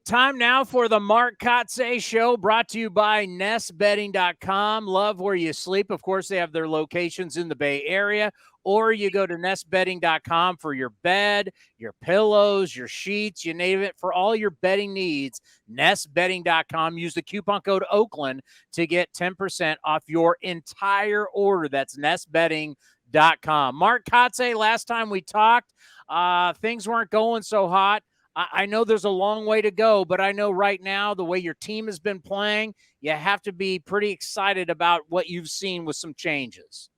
Time now for the Mark Kotsay Show, brought to you by nestbedding.com. Love where you sleep. Of course, they have their locations in the Bay Area, or you go to nestbedding.com for your bed, your pillows, your sheets, you name it, for all your bedding needs. Nestbedding.com. Use the coupon code Oakland to get 10% off your entire order. That's nestbedding.com. Mark Kotsay, last time we talked, things weren't going so hot. I know there's a long way to go, but I know right now the way your team has been playing, you have to be pretty excited about what you've seen with some changes.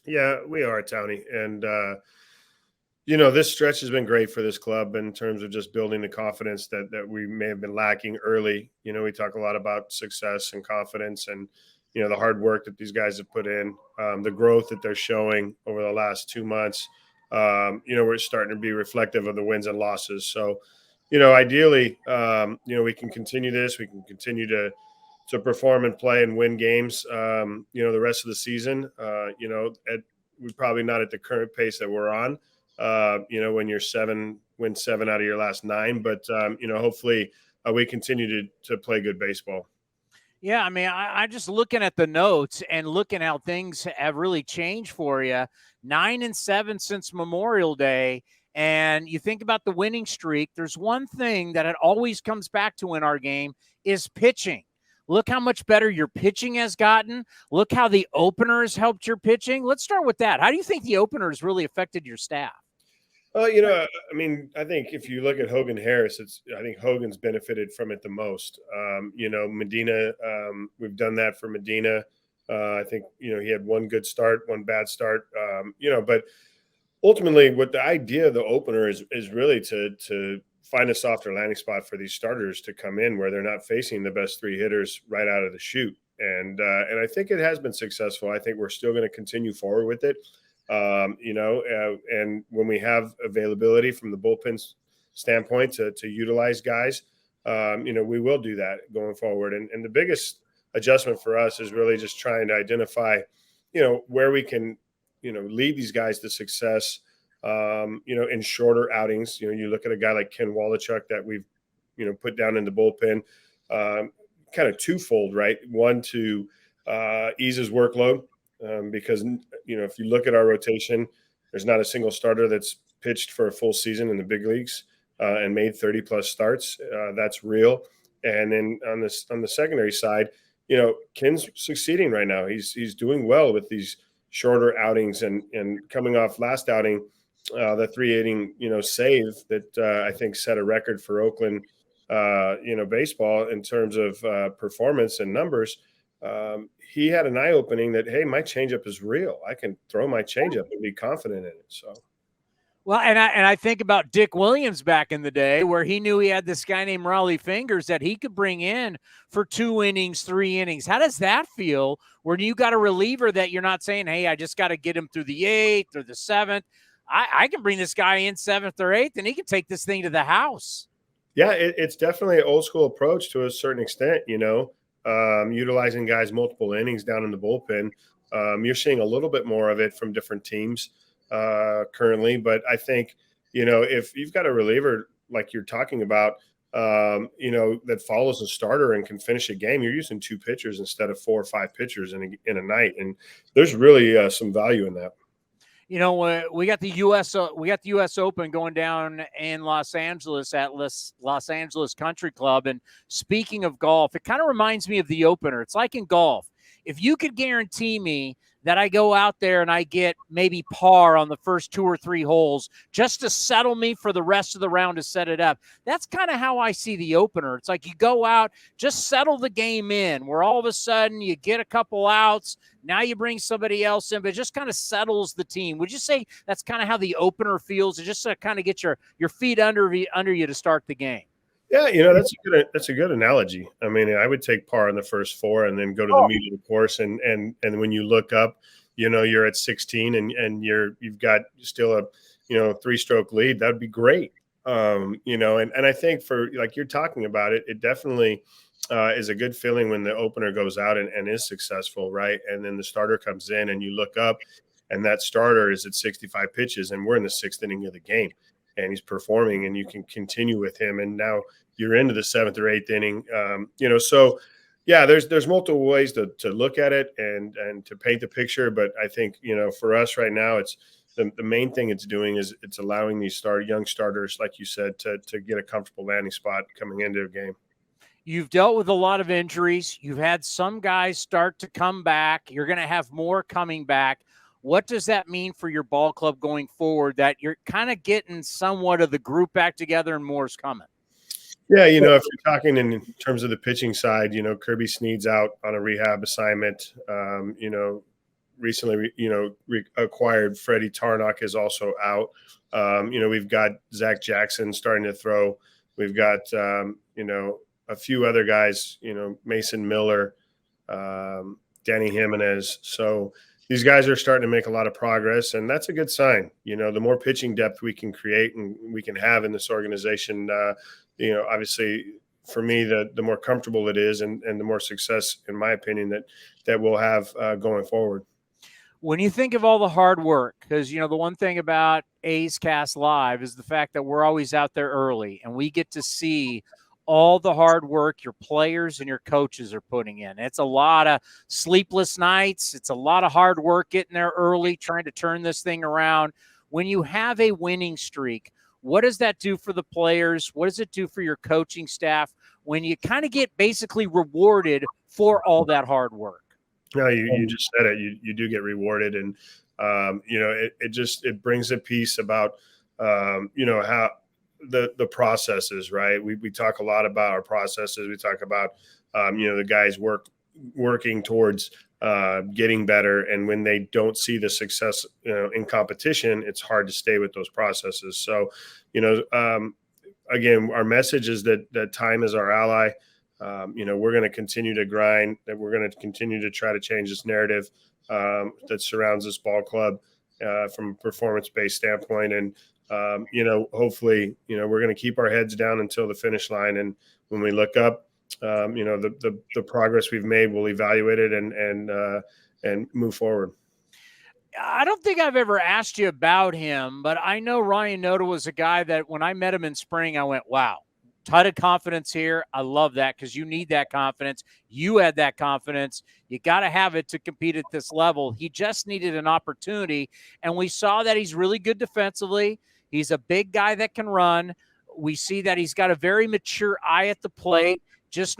Yeah, we are, Tony. And, this stretch has been great for this club in terms of just building the confidence that we may have been lacking early. We talk a lot about success and confidence and, the hard work that these guys have put in, the growth that they're showing over the last 2 months. We're starting to be reflective of the wins and losses. So, ideally, we can continue this. We can continue to perform and play and win games, the rest of the season. We're probably not at the current pace that we're on, when you're win 7 out of your last 9. But, hopefully we continue to play good baseball. Yeah, I mean, I'm just looking at the notes and looking how things have really changed for you. 9-7 since Memorial Day. And you think about the winning streak, there's one thing that it always comes back to in our game is pitching. Look how much better your pitching has gotten. Look how the opener has helped your pitching. Let's start with that. How do you think the opener has really affected your staff? Well, I think if you look at Hogan Harris, I think Hogan's benefited from it the most. Medina, we've done that for Medina. I think, he had one good start, one bad start, but ultimately what the idea of the opener is really to find a softer landing spot for these starters to come in where they're not facing the best 3 hitters right out of the chute. And I think it has been successful. I think we're still going to continue forward with it. And when we have availability from the bullpen standpoint to utilize guys, we will do that going forward. And the biggest adjustment for us is really just trying to identify, where we can, lead these guys to success, in shorter outings. You look at a guy like Ken Wallachuk that we've, put down in the bullpen, kind of twofold, right? One, to ease his workload. Because, if you look at our rotation, there's not a single starter that's pitched for a full season in the big leagues and made 30+ starts. That's real. And then on the secondary side, Ken's succeeding right now. He's doing well with these shorter outings and coming off last outing, the 3-inning, save that I think set a record for Oakland, baseball in terms of performance and numbers. He had an eye-opening that, hey, my changeup is real. I can throw my changeup and be confident in it. So, well, and I think about Dick Williams back in the day where he knew he had this guy named Raleigh Fingers that he could bring in for 2 innings, 3 innings. How does that feel when you got a reliever that you're not saying, hey, I just got to get him through the 8th or the 7th? I can bring this guy in 7th or 8th, and he can take this thing to the house. Yeah, it's definitely an old-school approach to a certain extent, utilizing guys multiple innings down in the bullpen. You're seeing a little bit more of it from different teams currently. But I think, if you've got a reliever like you're talking about, that follows a starter and can finish a game, you're using 2 pitchers instead of 4 or 5 pitchers in a night. And there's really some value in that. We got the U.S. Open going down in Los Angeles at Los Angeles Country Club. And speaking of golf, it kind of reminds me of the opener. It's like in golf. If you could guarantee me that I go out there and I get maybe par on the first 2 or 3 holes just to settle me for the rest of the round to set it up, that's kind of how I see the opener. It's like you go out, just settle the game in, where all of a sudden you get a couple outs. Now you bring somebody else in, but it just kind of settles the team. Would you say that's kind of how the opener feels? It just kind of get your feet under you to start the game? Yeah, that's a good analogy. I mean, I would take par in the first 4 and then go to the meat of the course. And when you look up, you're at 16 and you've got still a 3-stroke lead. That'd be great. And I think for like you're talking about it, it definitely is a good feeling when the opener goes out and is successful, right? And then the starter comes in and you look up and that starter is at 65 pitches and we're in the 6th inning of the game. and he's performing, and you can continue with him. And now you're into the 7th or 8th inning. So yeah, there's multiple ways to look at it and to paint the picture. But I think, for us right now, it's the main thing it's doing is it's allowing these young starters, like you said, to get a comfortable landing spot coming into a game. You've dealt with a lot of injuries. You've had some guys start to come back. You're going to have more coming back. What does that mean for your ball club going forward, that you're kind of getting somewhat of the group back together and more's coming? Yeah, if you're talking in terms of the pitching side, Kirby Sneed's out on a rehab assignment. Recently, acquired Freddie Tarnock is also out. We've got Zach Jackson starting to throw. We've got, a few other guys, Mason Miller, Danny Jimenez. So these guys are starting to make a lot of progress, and that's a good sign. The more pitching depth we can create and we can have in this organization, obviously for me, the more comfortable it is and the more success, in my opinion, that we'll have going forward. When you think of all the hard work, because, the one thing about A's Cast Live is the fact that we're always out there early and we get to see all the hard work your players and your coaches are putting in. It's a lot of sleepless nights. It's a lot of hard work getting there early, trying to turn this thing around. When you have a winning streak, what does that do for the players? What does it do for your coaching staff when you kind of get basically rewarded for all that hard work? No, you just said it. You do get rewarded, and it brings a piece about how the processes, right? We talk a lot about our processes. We talk about the guys working towards getting better, and when they don't see the success in competition, it's hard to stay with those processes. So again, our message is that time is our ally. We're going to continue to grind, that we're going to continue to try to change this narrative that surrounds this ball club from a performance-based standpoint. And, hopefully, we're going to keep our heads down until the finish line. And when we look up, the progress we've made, we'll evaluate it and move forward. I don't think I've ever asked you about him, but I know Ryan Noda was a guy that when I met him in spring, I went, wow. Ton of confidence here. I love that because you need that confidence. You had that confidence. You got to have it to compete at this level. He just needed an opportunity, and we saw that he's really good defensively. He's a big guy that can run. We see that he's got a very mature eye at the plate. Just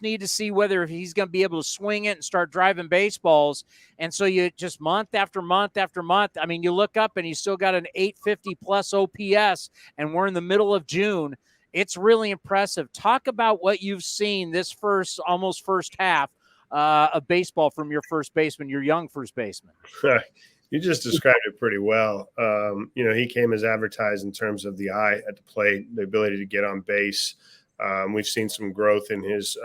need to see whether he's going to be able to swing it and start driving baseballs. And so you just month after month after month, I mean, you look up and he's still got an 850-plus OPS, and we're in the middle of June. It's really impressive. Talk about what you've seen this almost first half of baseball from your first baseman, your young first baseman. You just described it pretty well. He came as advertised in terms of the eye at the plate, the ability to get on base. We've seen some growth in his,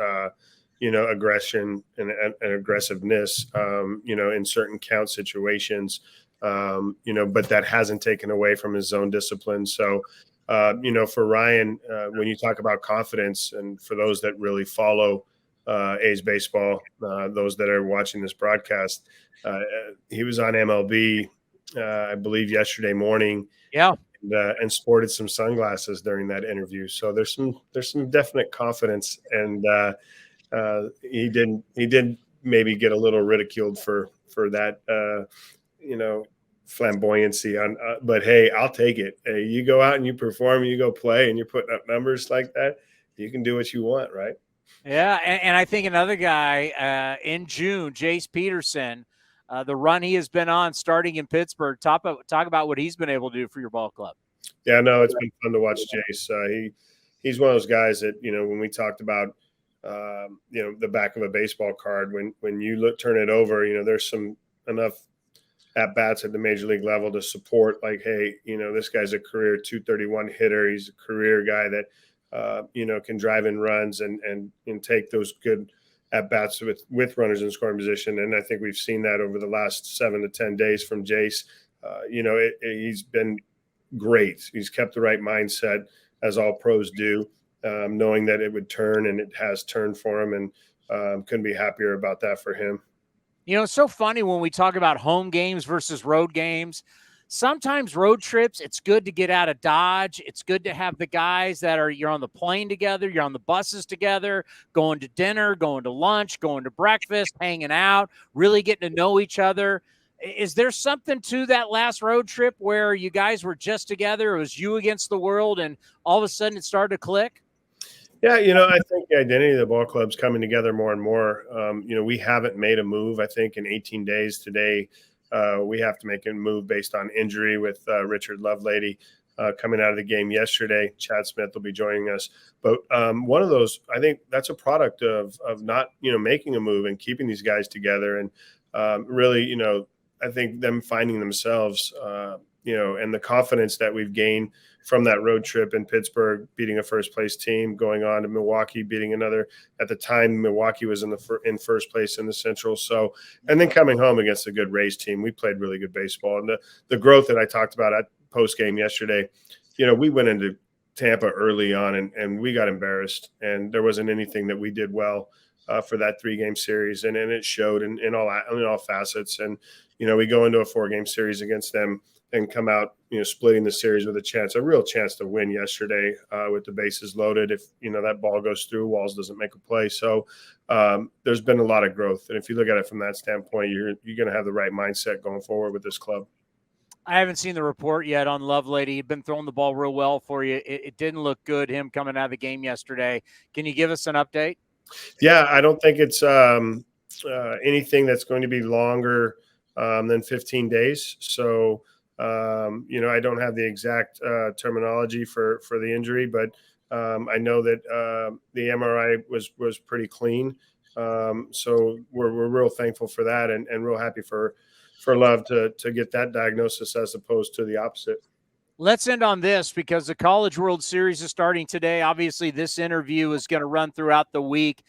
aggression and aggressiveness, in certain count situations, but that hasn't taken away from his zone discipline. So, for Ryan, when you talk about confidence, and for those that really follow A's baseball, those that are watching this broadcast, he was on MLB, I believe, yesterday morning. Yeah. And sported some sunglasses during that interview. So there's some definite confidence, and he did maybe get a little ridiculed for that, flamboyancy on, but hey, I'll take it. Hey, you go out and you perform, you go play, and you're putting up numbers like that, you can do what you want, right? Yeah, and I think another guy in June, Jace Peterson, the run he has been on starting in Pittsburgh. Talk about what he's been able to do for your ball club. Yeah, no, it's been fun to watch Jace. He's one of those guys that, when we talked about, the back of a baseball card, when you turn it over, there's enough at bats at the major league level to support, like, hey, this guy's a career 231 hitter. He's a career guy that, can drive in runs and take those good at bats with runners in scoring position. And I think we've seen that over the last 7 to 10 days from Jace. He's been great. He's kept the right mindset, as all pros do, knowing that it would turn, and it has turned for him, and couldn't be happier about that for him. It's so funny when we talk about home games versus road games. sometimes road trips, it's good to get out of Dodge. It's good to have the guys you're on the plane together, you're on the buses together, going to dinner, going to lunch, going to breakfast, hanging out, really getting to know each other. Is there something to that last road trip where you guys were just together? It was you against the world, and all of a sudden it started to click? Yeah, I think the identity of the ball club's coming together more and more. We haven't made a move, I think, in 18 days today. We have to make a move based on injury with Richard Lovelady coming out of the game yesterday. Chad Smith will be joining us. But one of those, I think that's a product of not, making a move and keeping these guys together. And really, I think them finding themselves, and the confidence that we've gained from that road trip in Pittsburgh, beating a first-place team, going on to Milwaukee, beating another. At the time, Milwaukee was in first place in the Central. So, and then coming home against a good Rays team, we played really good baseball. And the growth that I talked about at post-game yesterday, we went into Tampa early on and we got embarrassed. And there wasn't anything that we did well for that 3-game series. And it showed in all facets. And, we go into a 4-game series against them and come out, splitting the series with a real chance to win yesterday with the bases loaded. If, that ball goes through, Walls doesn't make a play. So there's been a lot of growth. And if you look at it from that standpoint, you're going to have the right mindset going forward with this club. I haven't seen the report yet on Lovelady. He'd been throwing the ball real well for you. It didn't look good, him coming out of the game yesterday. Can you give us an update? Yeah, I don't think it's anything that's going to be longer than 15 days. So, I don't have the exact terminology for the injury, but I know that the MRI was pretty clean. So we're real thankful for that and real happy for Love to get that diagnosis as opposed to the opposite. Let's end on this because the College World Series is starting today. Obviously, this interview is going to run throughout the week.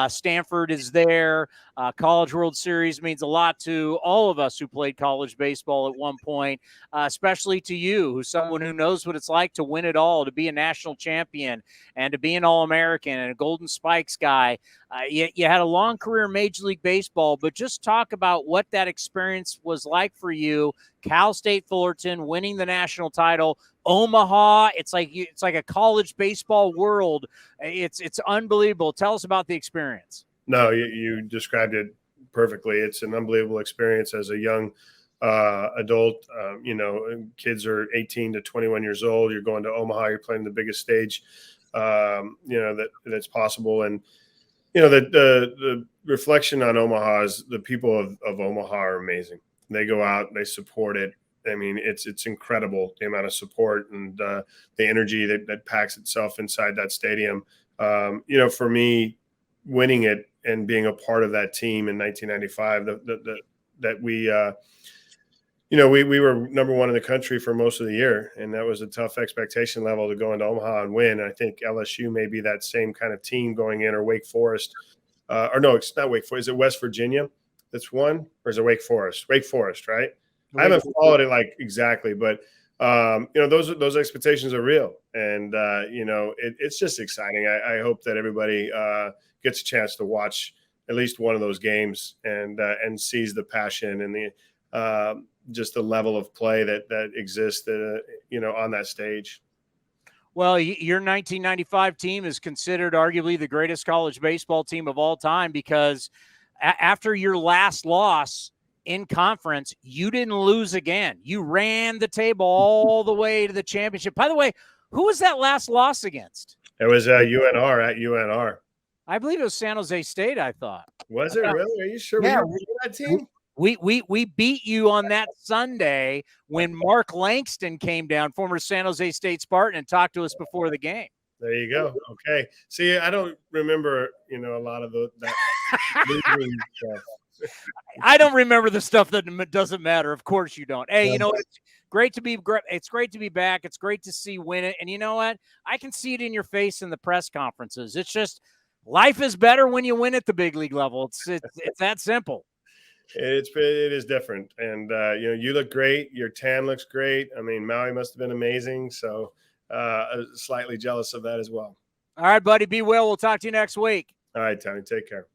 Stanford is there. College World Series means a lot to all of us who played college baseball at one point, especially to you, who's someone who knows what it's like to win it all, to be a national champion, and to be an All-American and a Golden Spikes guy. You had a long career in Major League Baseball, but just talk about what that experience was like for you. Cal State Fullerton winning the national title, Omaha. It's like a college baseball world. It's unbelievable. Tell us about the experience. No, you described it perfectly. It's an unbelievable experience as a young adult. Kids are 18 to 21 years old. You're going to Omaha. You're playing the biggest stage, that's possible. And the reflection on Omaha is the people of Omaha are amazing. They go out, they support it. I mean, it's incredible, the amount of support and the energy that packs itself inside that stadium. For me, winning it and being a part of that team in 1995, that we were number one in the country for most of the year, and that was a tough expectation level to go into Omaha and win. And I think LSU may be that same kind of team going in, or Wake Forest, or no, it's not Wake Forest. Is it West Virginia that's won, or is it Wake Forest? Wake Forest, right? I haven't followed it like exactly, but those expectations are real, and it's just exciting. I hope that everybody gets a chance to watch at least one of those games and sees the passion and the just the level of play that exists on that stage. Well, your 1995 team is considered arguably the greatest college baseball team of all time because after your last loss in conference, you didn't lose again. You ran the table all the way to the championship. By the way, who was that last loss against? It was UNR at UNR. I believe it was San Jose State, I thought. Was it really? Are you sure? Yeah. Were you on that team? We beat you on that Sunday when Mark Langston came down, former San Jose State Spartan, and talked to us before the game. There you go. Okay. See, I don't remember, a lot of that. I don't remember the stuff that doesn't matter. Of course you don't. Hey, it's great to be back. It's great to see win it. And you know what? I can see it in your face in the press conferences. It's just life is better when you win at the big league level. It's that simple. It is different. And, you look great. Your tan looks great. I mean, Maui must have been amazing. So slightly jealous of that as well. All right, buddy. Be well. We'll talk to you next week. All right, Tony. Take care.